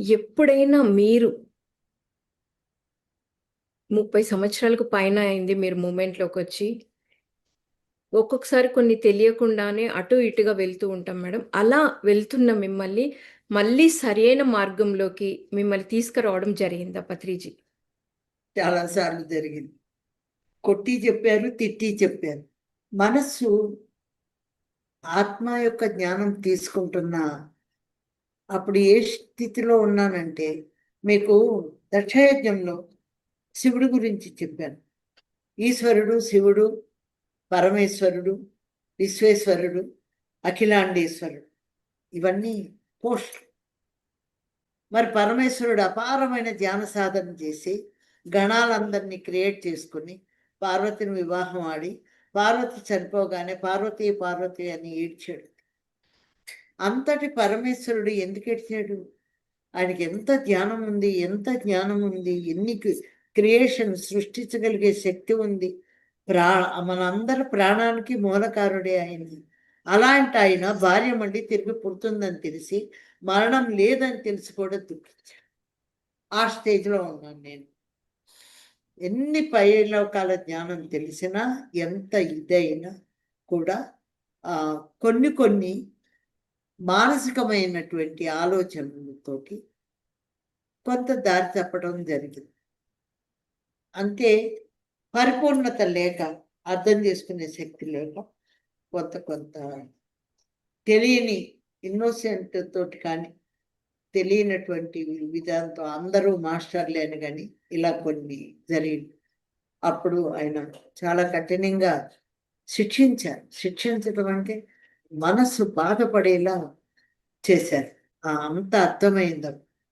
ఎప్పుడైనా మీరు 30 సంవత్సరాలకు పైన అయింది మీరు మూవ్‌మెంట్‌లోకొచ్చి, ఒక్కొక్కసారి కొన్ని తెలియకుండానే అటు ఇటుగా వెళ్తూ ఉంటాం మేడం. అలా వెళ్తున్న మిమ్మల్ని మళ్ళీ సరైన మార్గంలోకి మిమ్మల్ని తీసుకురావడం జరిగిందా పత్రిజీ? చాలా సార్లు జరిగింది. కొట్టి చెప్పారు, తిట్టి చెప్పారు. మనస్సు ఆత్మ యొక్క జ్ఞానం తీసుకుంటున్నా అప్పుడు ఏ స్థితిలో ఉన్నానంటే, మీకు దక్షయజ్ఞంలో శివుడు గురించి చెప్పాను. ఈశ్వరుడు, శివుడు, పరమేశ్వరుడు, విశ్వేశ్వరుడు, అఖిలాండేశ్వరుడు, ఇవన్నీ పోస్టులు. మరి పరమేశ్వరుడు అపారమైన ధ్యాన సాధన చేసి గణాలందరినీ క్రియేట్ చేసుకుని పార్వతిని వివాహం ఆడి పార్వతి చనిపోగానే పార్వతి పార్వతి అని ఏడ్చాడు. అంతటి పరమేశ్వరుడు ఎందుకు ఏడ్చాడు? ఆయనకి ఎంత ధ్యానం ఉంది, ఎంత జ్ఞానం ఉంది, ఎన్ని క్రియేషన్ సృష్టించగలిగే శక్తి ఉంది. మనందరి ప్రాణానికి మూలకారుడే ఆయనది. అలాంటి ఆయన భార్య మళ్ళీ తిరిగి పుడుతుందని తెలిసి మరణం లేదని తెలిసి కూడా దుఃఖించాడు. ఆ స్టేజ్లో ఉన్నాను నేను. ఎన్ని పైలోకాల జ్ఞానం తెలిసినా, ఎంత ఇదైనా కూడా కొన్ని కొన్ని మానసికమైనటువంటి ఆలోచనలతోటి కొంత దారి తప్పడం జరిగింది. అంటే పరిపూర్ణత లేక, అర్థం చేసుకునే శక్తి లేక, కొంత కొంత తెలియని ఇన్నోసెంట్ తోటి కానీ, తెలియనటువంటి విధానంతో అందరూ మాస్టర్లే అని కానీ ఇలా కొన్ని జరిగింది. అప్పుడు ఆయన చాలా కఠినంగా శిక్షించారు. శిక్షించడం అంటే మనస్సు బాధపడేలా చేశారు. అంత అర్థమైంది.